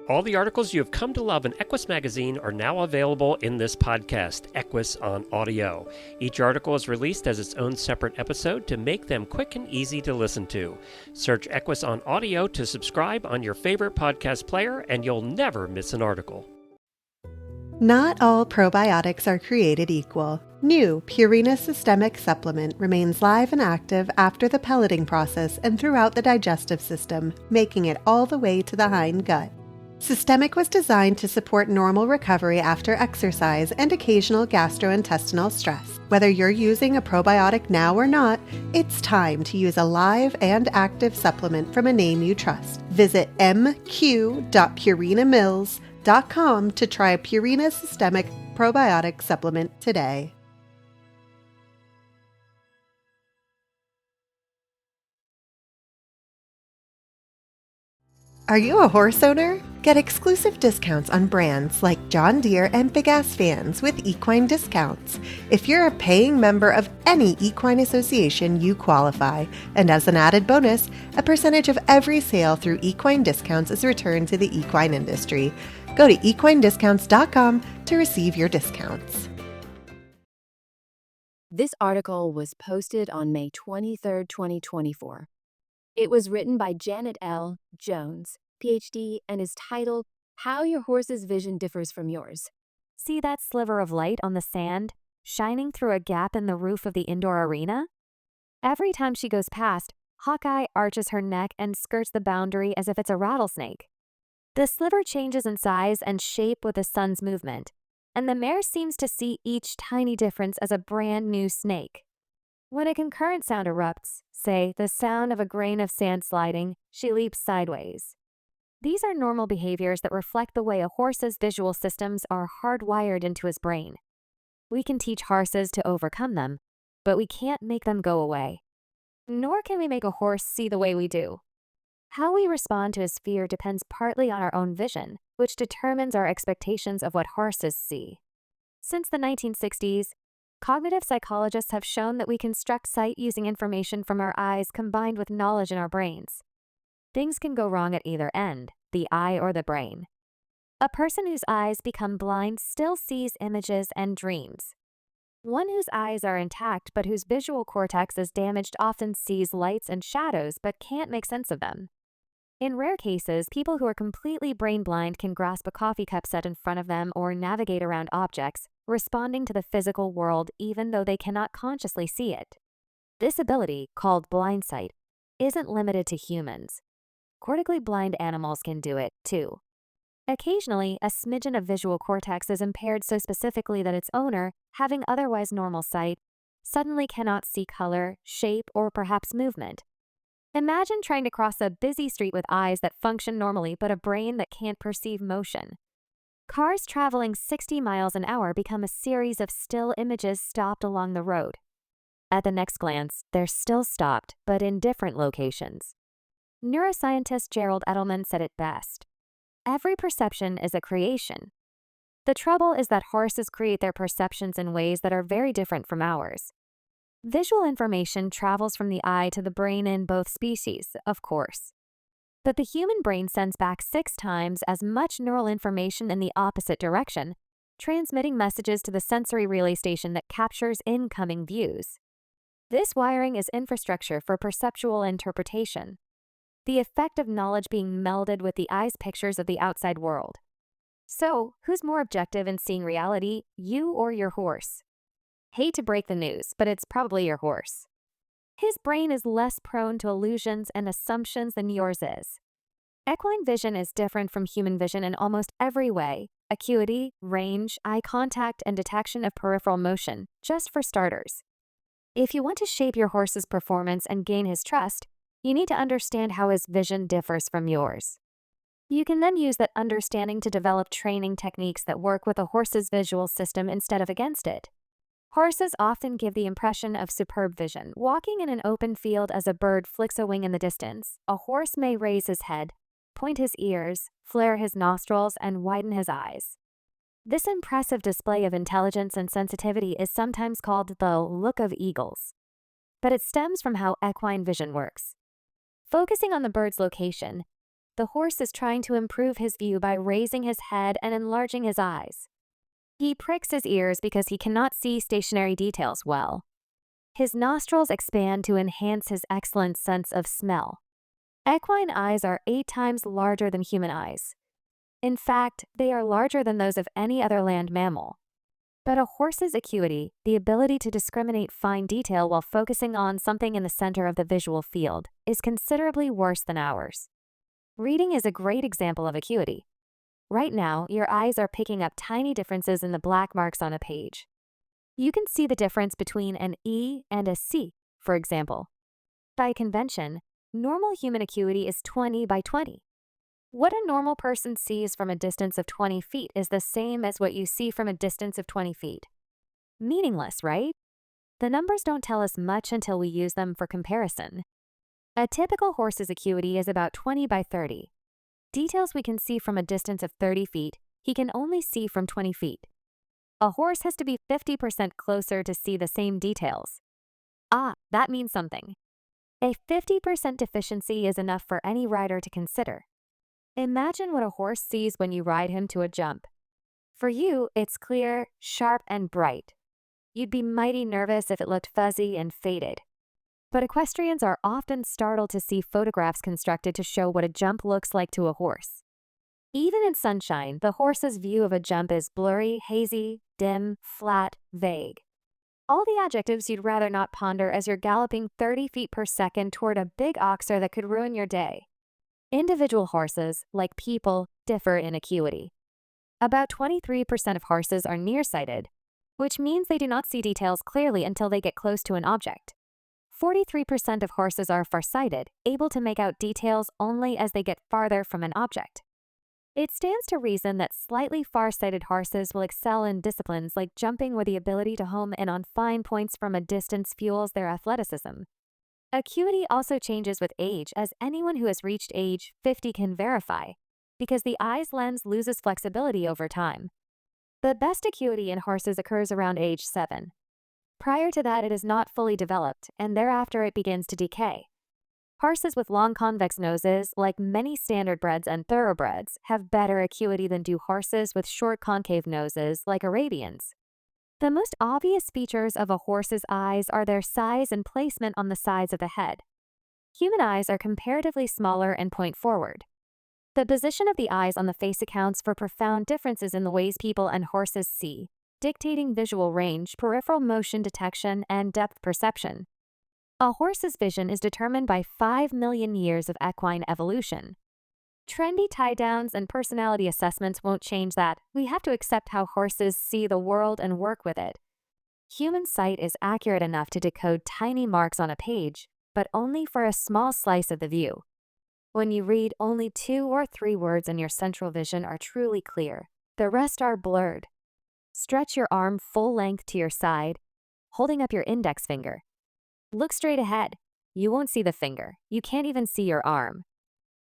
All the articles you have come to love in Equus magazine are now available in this podcast, Equus on Audio. Each article is released as its own separate episode to make them quick and easy to listen to. Search Equus on Audio to subscribe on your favorite podcast player, and you'll never miss an article. Not all probiotics are created equal. New Purina Systemic Supplement remains live and active after the pelleting process and throughout the digestive system, making it all the way to the hind gut. Systemic was designed to support normal recovery after exercise and occasional gastrointestinal stress. Whether you're using a probiotic now or not, it's time to use a live and active supplement from a name you trust. Visit mq.purinamills.com to try Purina Systemic Probiotic Supplement today. Are you a horse owner? Get exclusive discounts on brands like John Deere and Big Ass Fans with equine discounts. If you're a paying member of any equine association, you qualify. And as an added bonus, a percentage of every sale through equine discounts is returned to the equine industry. Go to equinediscounts.com to receive your discounts. This article was posted on May 23, 2024. It was written by Janet L. Jones, PhD, and is titled, How Your Horse's Vision Differs from Yours. See that sliver of light on the sand, shining through a gap in the roof of the indoor arena? Every time she goes past, Hawkeye arches her neck and skirts the boundary as if it's a rattlesnake. The sliver changes in size and shape with the sun's movement, and the mare seems to see each tiny difference as a brand new snake. When a concurrent sound erupts, say the sound of a grain of sand sliding, she leaps sideways. These are normal behaviors that reflect the way a horse's visual systems are hardwired into his brain. We can teach horses to overcome them, but we can't make them go away. Nor can we make a horse see the way we do. How we respond to his fear depends partly on our own vision, which determines our expectations of what horses see. Since the 1960s, cognitive psychologists have shown that we construct sight using information from our eyes combined with knowledge in our brains. Things can go wrong at either end, the eye or the brain. A person whose eyes become blind still sees images and dreams. One whose eyes are intact but whose visual cortex is damaged often sees lights and shadows but can't make sense of them. In rare cases, people who are completely brain blind can grasp a coffee cup set in front of them or navigate around objects, responding to the physical world even though they cannot consciously see it. This ability, called blind sight, isn't limited to humans. Cortically blind animals can do it, too. Occasionally, a smidgen of visual cortex is impaired so specifically that its owner, having otherwise normal sight, suddenly cannot see color, shape, or perhaps movement. Imagine trying to cross a busy street with eyes that function normally but a brain that can't perceive motion. Cars traveling 60 miles an hour become a series of still images stopped along the road. At the next glance, they're still stopped, but in different locations. Neuroscientist Gerald Edelman said it best. Every perception is a creation. The trouble is that horses create their perceptions in ways that are very different from ours. Visual information travels from the eye to the brain in both species, of course. But the human brain sends back 6 times as much neural information in the opposite direction, transmitting messages to the sensory relay station that captures incoming views. This wiring is infrastructure for perceptual interpretation, the effect of knowledge being melded with the eye's pictures of the outside world. So, who's more objective in seeing reality, you or your horse? Hate to break the news, but it's probably your horse. His brain is less prone to illusions and assumptions than yours is. Equine vision is different from human vision in almost every way: acuity, range, eye contact, and detection of peripheral motion, just for starters. If you want to shape your horse's performance and gain his trust, you need to understand how his vision differs from yours. You can then use that understanding to develop training techniques that work with a horse's visual system instead of against it. Horses often give the impression of superb vision. Walking in an open field as a bird flicks a wing in the distance, a horse may raise his head, point his ears, flare his nostrils, and widen his eyes. This impressive display of intelligence and sensitivity is sometimes called the look of eagles. But it stems from how equine vision works. Focusing on the bird's location, the the horse is trying to improve his view by raising his head and enlarging his eyes. He pricks his ears because he cannot see stationary details well. His nostrils expand to enhance his excellent sense of smell. Equine eyes are 8 times larger than human eyes. In fact, they are larger than those of any other land mammal. But a horse's acuity, the ability to discriminate fine detail while focusing on something in the center of the visual field, is considerably worse than ours. Reading is a great example of acuity. Right now, your eyes are picking up tiny differences in the black marks on a page. You can see the difference between an E and a C, for example. By convention, normal human acuity is 20 by 20. What a normal person sees from a distance of 20 feet is the same as what you see from a distance of 20 feet. Meaningless, right? The numbers don't tell us much until we use them for comparison. A typical horse's acuity is about 20 by 30. Details we can see from a distance of 30 feet, he can only see from 20 feet. A horse has to be 50% closer to see the same details. That means something. A 50% deficiency is enough for any rider to consider. Imagine what a horse sees when you ride him to a jump. For you, it's clear, sharp, and bright. You'd be mighty nervous if it looked fuzzy and faded. But equestrians are often startled to see photographs constructed to show what a jump looks like to a horse. Even in sunshine, the horse's view of a jump is blurry, hazy, dim, flat, vague. All the adjectives you'd rather not ponder as you're galloping 30 feet per second toward a big oxer that could ruin your day. Individual horses, like people, differ in acuity. About 23% of horses are nearsighted, which means they do not see details clearly until they get close to an object. 43% of horses are farsighted, able to make out details only as they get farther from an object. It stands to reason that slightly far-sighted horses will excel in disciplines like jumping, where the ability to home in on fine points from a distance fuels their athleticism. Acuity also changes with age, as anyone who has reached age 50 can verify, because the eye's lens loses flexibility over time. The best acuity in horses occurs around age 7. Prior to that, it is not fully developed, and thereafter it begins to decay. Horses with long convex noses, like many standardbreds and thoroughbreds, have better acuity than do horses with short concave noses, like Arabians. The most obvious features of a horse's eyes are their size and placement on the sides of the head. Human eyes are comparatively smaller and point forward. The position of the eyes on the face accounts for profound differences in the ways people and horses see, dictating visual range, peripheral motion detection, and depth perception. A horse's vision is determined by 5 million years of equine evolution. Trendy tie-downs and personality assessments won't change that. We have to accept how horses see the world and work with it. Human sight is accurate enough to decode tiny marks on a page, but only for a small slice of the view. When you read, only 2 or 3 words in your central vision are truly clear. The rest are blurred. Stretch your arm full length to your side, holding up your index finger. Look straight ahead. You won't see the finger. You can't even see your arm.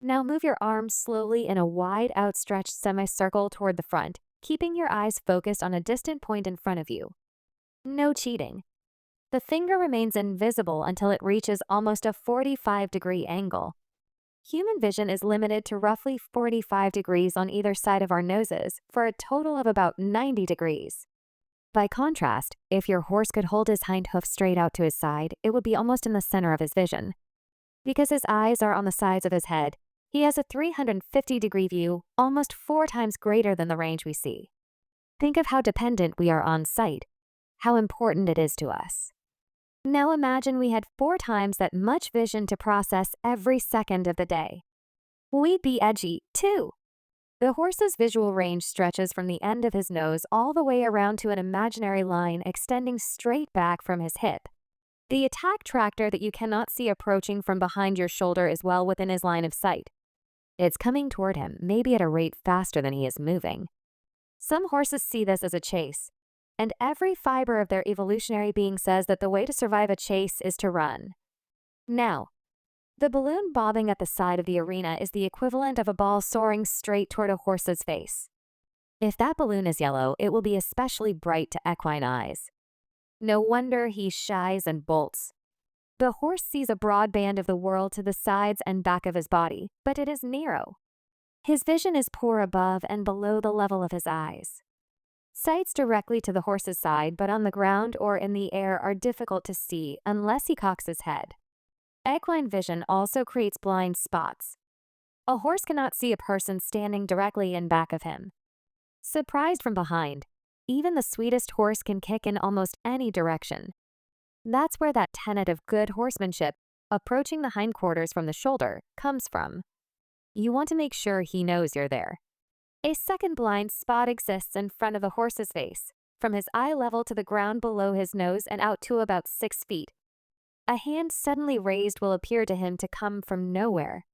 Now move your arm slowly in a wide outstretched semicircle toward the front, keeping your eyes focused on a distant point in front of you. No cheating. The finger remains invisible until it reaches almost a 45-degree angle. Human vision is limited to roughly 45 degrees on either side of our noses, for a total of about 90 degrees. By contrast, if your horse could hold his hind hoof straight out to his side, it would be almost in the center of his vision. Because his eyes are on the sides of his head, he has a 350-degree view, almost 4 times greater than the range we see. Think of how dependent we are on sight, how important it is to us. Now imagine we had 4 times that much vision to process every second of the day. We'd be edgy, too. The horse's visual range stretches from the end of his nose all the way around to an imaginary line extending straight back from his hip. The attack tractor that you cannot see approaching from behind your shoulder is well within his line of sight. It's coming toward him, maybe at a rate faster than he is moving. Some horses see this as a chase, and every fiber of their evolutionary being says that the way to survive a chase is to run. Now, the balloon bobbing at the side of the arena is the equivalent of a ball soaring straight toward a horse's face. If that balloon is yellow, it will be especially bright to equine eyes. No wonder he shies and bolts. The horse sees a broad band of the world to the sides and back of his body, but it is narrow. His vision is poor above and below the level of his eyes. Sights directly to the horse's side, but on the ground or in the air are difficult to see unless he cocks his head. Equine vision also creates blind spots. A horse cannot see a person standing directly in back of him. Surprised from behind, even the sweetest horse can kick in almost any direction. That's where that tenet of good horsemanship, approaching the hindquarters from the shoulder, comes from. You want to make sure he knows you're there. A second blind spot exists in front of the horse's face, from his eye level to the ground below his nose and out to about 6 feet. A hand suddenly raised will appear to him to come from nowhere.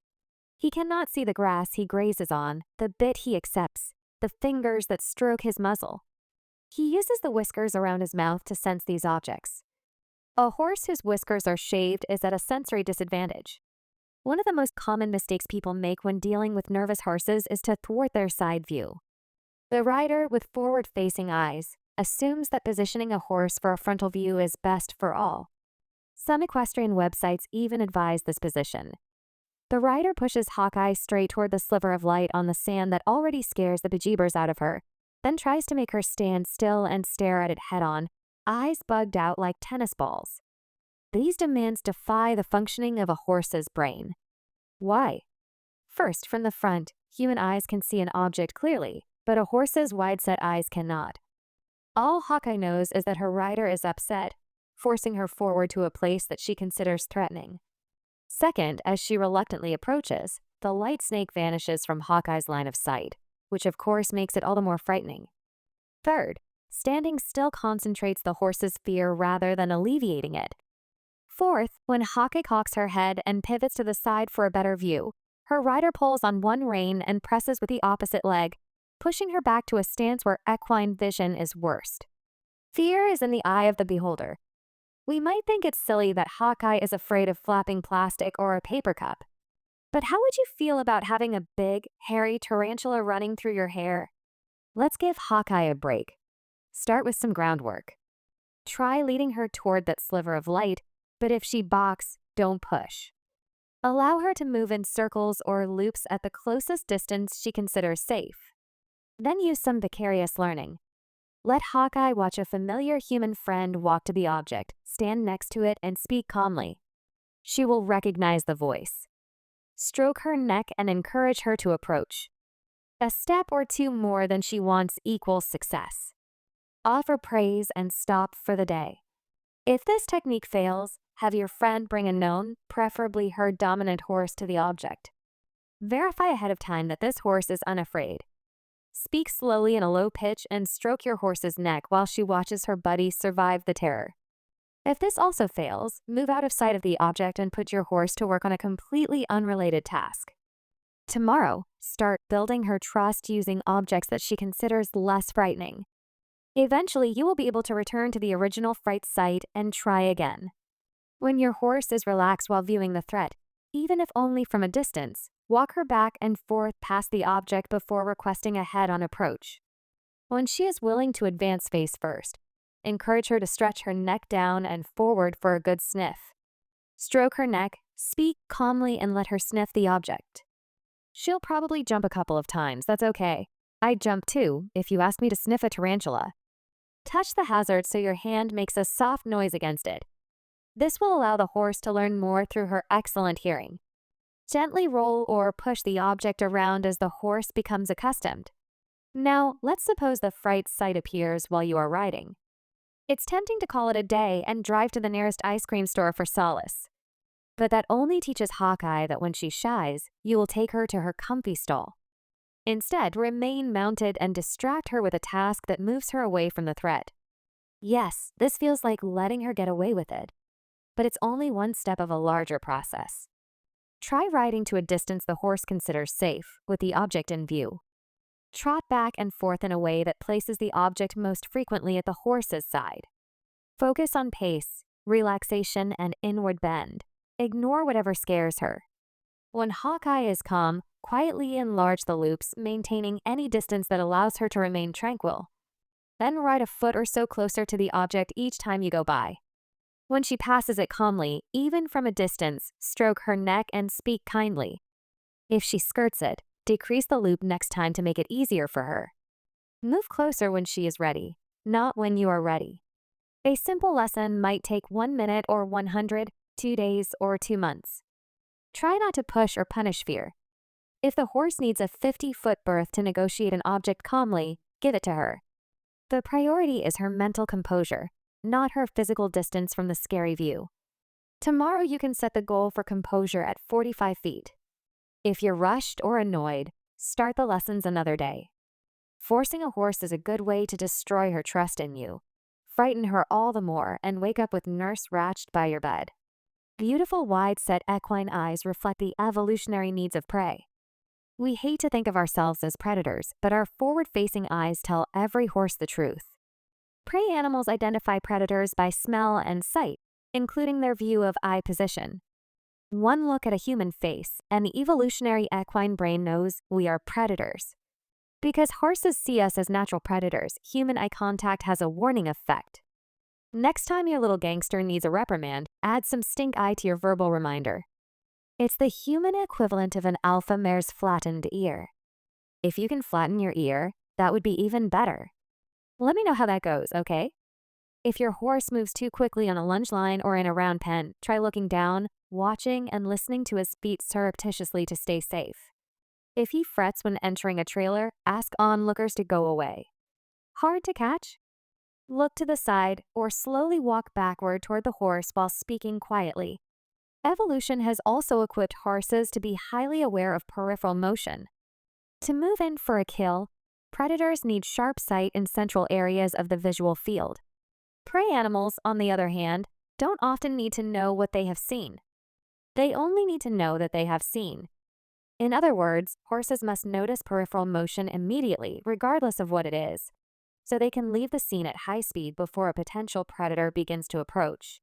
He cannot see the grass he grazes on, the bit he accepts, the fingers that stroke his muzzle. He uses the whiskers around his mouth to sense these objects. A horse whose whiskers are shaved is at a sensory disadvantage. One of the most common mistakes people make when dealing with nervous horses is to thwart their side view. The rider, with forward-facing eyes, assumes that positioning a horse for a frontal view is best for all. Some equestrian websites even advise this position. The rider pushes Hawkeye straight toward the sliver of light on the sand that already scares the bejeebers out of her, then tries to make her stand still and stare at it head-on, eyes bugged out like tennis balls. These demands defy the functioning of a horse's brain. Why? First, from the front, human eyes can see an object clearly, but a horse's wide-set eyes cannot. All Hawkeye knows is that her rider is upset, forcing her forward to a place that she considers threatening. Second, as she reluctantly approaches, the light snake vanishes from Hawkeye's line of sight, which of course makes it all the more frightening. Third, standing still concentrates the horse's fear rather than alleviating it. Fourth, when Hawkeye cocks her head and pivots to the side for a better view, her rider pulls on one rein and presses with the opposite leg, pushing her back to a stance where equine vision is worst. Fear is in the eye of the beholder. We might think it's silly that Hawkeye is afraid of flapping plastic or a paper cup. But how would you feel about having a big, hairy tarantula running through your hair? Let's give Hawkeye a break. Start with some groundwork. Try leading her toward that sliver of light, but if she balks, don't push. Allow her to move in circles or loops at the closest distance she considers safe. Then use some vicarious learning. Let Hawkeye watch a familiar human friend walk to the object, stand next to it, and speak calmly. She will recognize the voice. Stroke her neck and encourage her to approach. A step or two more than she wants equals success. Offer praise and stop for the day. If this technique fails, have your friend bring a known, preferably her dominant horse to the object. Verify ahead of time that this horse is unafraid. Speak slowly in a low pitch and stroke your horse's neck while she watches her buddy survive the terror. If this also fails, move out of sight of the object and put your horse to work on a completely unrelated task. Tomorrow, start building her trust using objects that she considers less frightening. Eventually, you will be able to return to the original fright site and try again. When your horse is relaxed while viewing the threat, even if only from a distance, walk her back and forth past the object before requesting a head-on approach. When she is willing to advance face first, encourage her to stretch her neck down and forward for a good sniff. Stroke her neck, speak calmly, and let her sniff the object. She'll probably jump a couple of times, that's okay. I'd jump too, if you asked me to sniff a tarantula. Touch the hazard so your hand makes a soft noise against it. This will allow the horse to learn more through her excellent hearing. Gently roll or push the object around as the horse becomes accustomed. Now, let's suppose the fright sight appears while you are riding. It's tempting to call it a day and drive to the nearest ice cream store for solace. But that only teaches Hawkeye that when she shies, you will take her to her comfy stall. Instead, remain mounted and distract her with a task that moves her away from the threat. Yes, this feels like letting her get away with it, but it's only one step of a larger process. Try riding to a distance the horse considers safe, with the object in view. Trot back and forth in a way that places the object most frequently at the horse's side. Focus on pace, relaxation, and inward bend. Ignore whatever scares her. When Hawkeye is calm, quietly enlarge the loops, maintaining any distance that allows her to remain tranquil. Then ride a foot or so closer to the object each time you go by. When she passes it calmly, even from a distance, stroke her neck and speak kindly. If she skirts it, decrease the loop next time to make it easier for her. Move closer when she is ready, not when you are ready. A simple lesson might take 1 minute or 100, 2 days, or 2 months. Try not to push or punish fear. If the horse needs a 50-foot berth to negotiate an object calmly, give it to her. The priority is her mental composure, not her physical distance from the scary view. Tomorrow you can set the goal for composure at 45 feet. If you're rushed or annoyed, start the lessons another day. Forcing a horse is a good way to destroy her trust in you. Frighten her all the more and wake up with nurse ratched by your bed. Beautiful wide-set equine eyes reflect the evolutionary needs of prey. We hate to think of ourselves as predators, but our forward-facing eyes tell every horse the truth. Prey animals identify predators by smell and sight, including their view of eye position. One look at a human face, and the evolutionary equine brain knows we are predators. Because horses see us as natural predators, human eye contact has a warning effect. Next time your little gangster needs a reprimand, add some stink eye to your verbal reminder. It's the human equivalent of an alpha mare's flattened ear. If you can flatten your ear, that would be even better. Let me know how that goes, okay? If your horse moves too quickly on a lunge line or in a round pen, try looking down, watching, and listening to his feet surreptitiously to stay safe. If he frets when entering a trailer, ask onlookers to go away. Hard to catch? Look to the side or slowly walk backward toward the horse while speaking quietly. Evolution has also equipped horses to be highly aware of peripheral motion. To move in for a kill, predators need sharp sight in central areas of the visual field. Prey animals, on the other hand, don't often need to know what they have seen. They only need to know that they have seen. In other words, horses must notice peripheral motion immediately, regardless of what it is, so they can leave the scene at high speed before a potential predator begins to approach.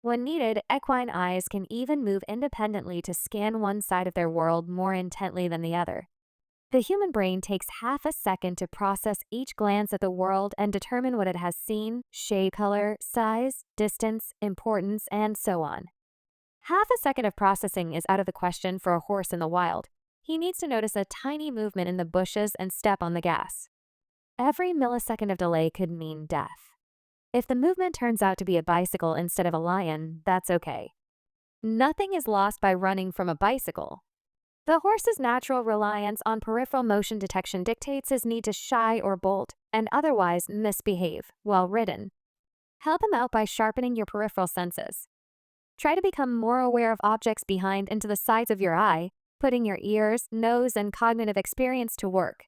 When needed, equine eyes can even move independently to scan one side of their world more intently than the other. The human brain takes half a second to process each glance at the world and determine what it has seen, shade color, size, distance, importance, and so on. Half a second of processing is out of the question for a horse in the wild. He needs to notice a tiny movement in the bushes and step on the gas. Every millisecond of delay could mean death. If the movement turns out to be a bicycle instead of a lion, that's okay. Nothing is lost by running from a bicycle. The horse's natural reliance on peripheral motion detection dictates his need to shy or bolt and otherwise misbehave while ridden. Help him out by sharpening your peripheral senses. Try to become more aware of objects behind and to the sides of your eye, putting your ears, nose, and cognitive experience to work.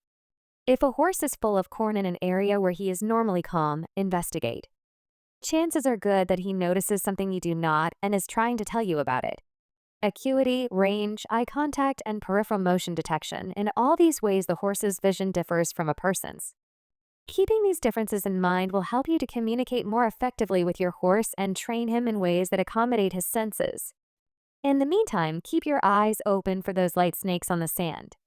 If a horse is full of corn in an area where he is normally calm, investigate. Chances are good that he notices something you do not and is trying to tell you about it. Acuity, range, eye contact, and peripheral motion detection. In all these ways, the horse's vision differs from a person's. Keeping these differences in mind will help you to communicate more effectively with your horse and train him in ways that accommodate his senses. In the meantime, keep your eyes open for those light snakes on the sand.